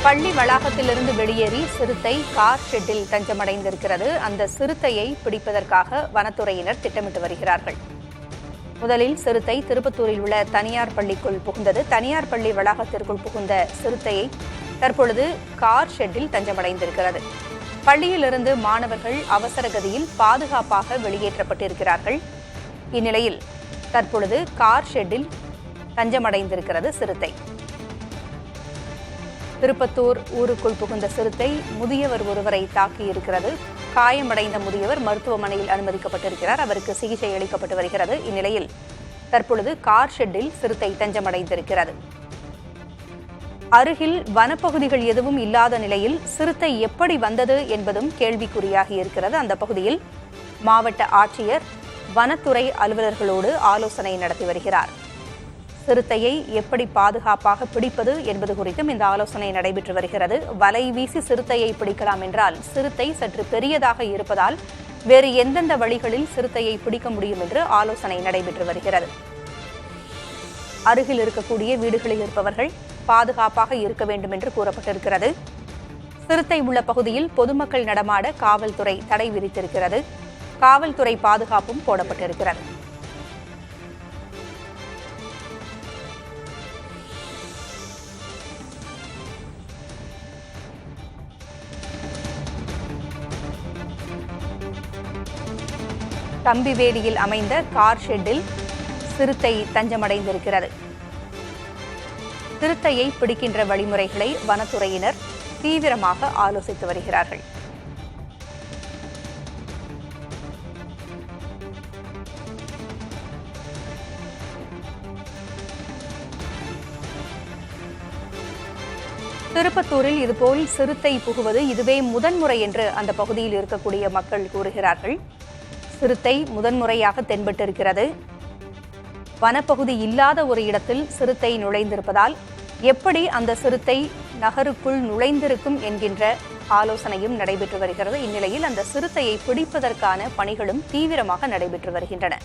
பள்ளி வளாகத்திலிருந்து வெளியேறி சிறுத்தை கார் ஷெட்டில் தஞ்சமடைந்திருக்கிறது. அந்த சிறுத்தையை பிடிப்பதற்காக வனத்துறையினர் திட்டமிட்டு வருகிறார்கள். முதலில் சிறுத்தை திருப்பத்தூரில் உள்ள தனியார் பள்ளிக்குள் புகுந்தது. தனியார் பள்ளி வளாகத்திற்குள் புகுந்த சிறுத்தையை தற்பொழுது கார் ஷெட்டில் தஞ்சமடைந்திருக்கிறது. பள்ளியிலிருந்து மாணவர்கள் அவசர கதியில் பாதுகாப்பாக வெளியேற்றப்பட்டிருக்கிறார்கள். இந்நிலையில் தற்பொழுது கார் ஷெட்டில் தஞ்சமடைந்திருக்கிறது சிறுத்தை. திருப்பத்தூர் ஊருக்குள் புகுந்த சிறுத்தை முதியவர் ஒருவரை தாக்கியிருக்கிறது. காயமடைந்த முதியவர் மருத்துவமனையில் அனுமதிக்கப்பட்டிருக்கிறார். அவருக்கு சிகிச்சை அளிக்கப்பட்டு வருகிறது. இந்நிலையில் தற்பொழுது கார் ஷெட்டில் சிறுத்தை தஞ்சமடைந்திருக்கிறது. அருகில் வனப்பகுதிகள் எதுவும் இல்லாத நிலையில் சிறுத்தை எப்படி வந்தது என்பதும் கேள்விக்குறியாகி இருக்கிறது. அந்த பகுதியில் மாவட்ட ஆட்சியர் வனத்துறை அலுவலர்களோடு ஆலோசனை நடத்தி வருகிறார். சிறுத்தையை எப்படி பாதுகாப்பாக பிடிப்பது என்பது குறித்தும் இந்த ஆலோசனை நடைபெற்று வருகிறது. வலை வீசி சிறுத்தையை பிடிக்கலாம் என்றால் சிறுத்தை சற்று பெரியதாக இருப்பதால் வேறு எந்தெந்த வழிகளில் சிறுத்தையை பிடிக்க முடியும் என்று ஆலோசனை நடைபெற்று வருகிறது. அருகில் இருக்கக்கூடிய வீடுகளில் இருப்பவர்கள் பாதுகாப்பாக இருக்க வேண்டும் என்று கூறப்பட்டிருக்கிறது. சிறுத்தை உள்ள பகுதியில் பொதுமக்கள் நடமாட காவல்துறை தடை விதித்திருக்கிறது. காவல்துறை பாதுகாப்பும் போடப்பட்டிருக்கிறது. தம்பிவேலியில் அமைந்த கார் ஷெட்டில் சிறுத்தை தஞ்சமடைந்திருக்கிறது. சிறுத்தையை பிடிக்கின்ற வழிமுறைகளை வனத்துறையினர் தீவிரமாக ஆலோசித்து வருகிறார்கள். திருப்பத்தூரில் இதுபோல் சிறுத்தை புகுவது இதுவே முதன்முறை என்று அந்த பகுதியில் இருக்கக்கூடிய மக்கள் கூறுகிறார்கள். சிறுத்தை முதன்முறையாக தென்பட்டிருக்கிறது. வனப்பகுதி இல்லாத ஒரு இடத்தில் சிறுத்தை நுழைந்திருப்பதால் எப்படி அந்த சிறுத்தை நகருக்குள் நுழைந்திருக்கும் என்கின்ற ஆலோசனையும் நடைபெற்று வருகிறது. இந்நிலையில் அந்த சிறுத்தையை பிடிப்பதற்கான பணிகளும் தீவிரமாக நடைபெற்று வருகின்றன.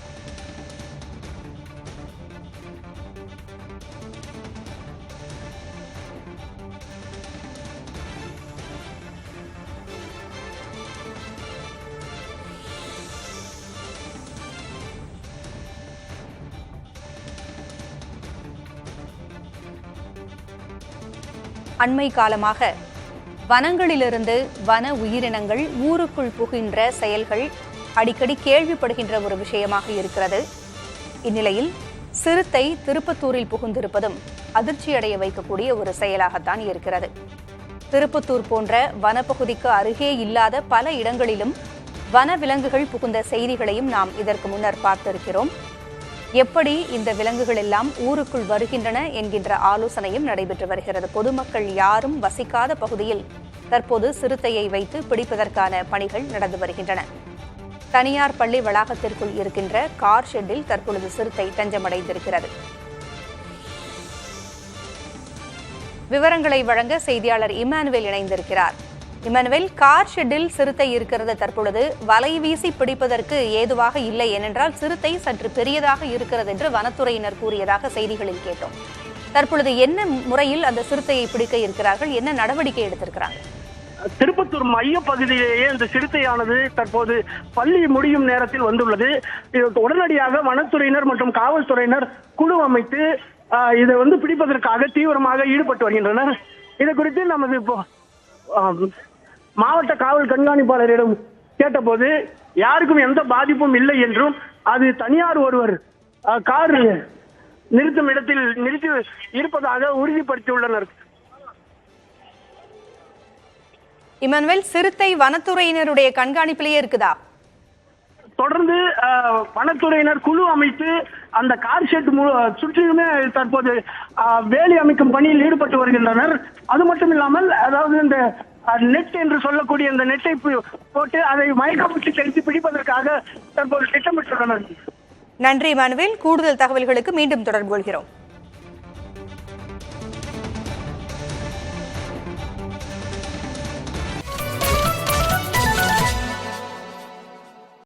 அண்மை காலமாக வனங்களிலிருந்து வன உயிரினங்கள் ஊருக்குள் புகின்ற செயல்கள் அடிக்கடி கேள்விப்படுகின்ற ஒரு விஷயமாக இருக்கிறது. இந்நிலையில் சிறுத்தை திருப்பத்தூரில் புகுந்திருப்பதும் அதிர்ச்சியடைய வைக்கக்கூடிய ஒரு செயலாகத்தான் இருக்கிறது. திருப்பத்தூர் போன்ற வனப்பகுதிக்கு அருகே இல்லாத பல இடங்களிலும் வனவிலங்குகள் புகுந்த செய்திகளையும் நாம் இதற்கு முன்னர் பார்த்திருக்கிறோம். எப்படி இந்த விலங்குகள் எல்லாம் ஊருக்குள் வருகின்றன என்கின்ற ஆலோசனையும் நடைபெற்று வருகிறது. பொதுமக்கள் யாரும் வசிக்காத பகுதியில் தற்போது சிறுத்தையை வைத்து பிடிப்பதற்கான பணிகள் நடந்து வருகின்றன. தனியார் பள்ளி வளாகத்திற்குள் இருக்கின்ற கார் ஷெட்டில் தற்பொழுது சிறுத்தை தஞ்சமடைந்திருக்கிறது. விவரங்களை வழங்க செய்தியாளர் இமானுவேல் இணைந்திருக்கிறார். இமானுவேல், கார் ஷெட்டில் சிறுத்தை இருக்கிறது தற்பொழுது வலை வீசி பிடிப்பதற்கு ஏதுவாக இல்லை, ஏனென்றால் சிறுத்தை சற்று பெரியதாக இருக்கிறது என்று வனத்துறையினர் கூறியதாக செய்திகளில் கேட்டோம். தற்பொழுது என்ன முறையில் அந்த சிறுத்தையை பிடிக்க இருக்கிறார்கள், என்ன நடவடிக்கை எடுத்திருக்கிறாங்க? திருப்பத்தூர் மைய பகுதியிலேயே இந்த சிறுத்தையானது தற்போது பள்ளி முடியும் நேரத்தில் வந்துள்ளது. உடனடியாக வனத்துறையினர் மற்றும் காவல்துறையினர் குழு அமைத்து இதை பிடிப்பதற்காக தீவிரமாக ஈடுபட்டு வருகின்றனர். இது குறித்து நமது இப்போ மாவட்ட காவல் கண்காணிப்பாளரிடம் கேட்டபோது யாருக்கும் எந்த பாதிப்பும் இல்லை என்றும் அது தனியார் ஒருவர் கார் நிறுத்தும் இடத்தில் நிறுத்தி இருப்பதாக உறுதிப்படுத்தியுள்ளனர். இமானுவேல், சிறுத்தை வனத்துறையினருடைய கண்காணிப்பிலேயே இருக்குதா? தொடர்ந்து வனத்துறையினர் குழு அமைத்து அந்த கார் ஷெட் சுற்றிலுமே தற்போது வேலி அமைக்கும் பணியில் ஈடுபட்டு வருகின்றனர். அது மட்டும் இல்லாமல் அதாவது இந்த நெட் என்று சொல்லக்கூடிய இந்த நெட்டை போட்டு அதை மயக்கப்பட்டு செலுத்தி பிடிப்பதற்காக தற்போது திட்டமிட்டுள்ளனர். நன்றி இமானுவேல். கூடுதல் தகவல்களுக்கு மீண்டும் தொடர்பு கொள்கிறோம்.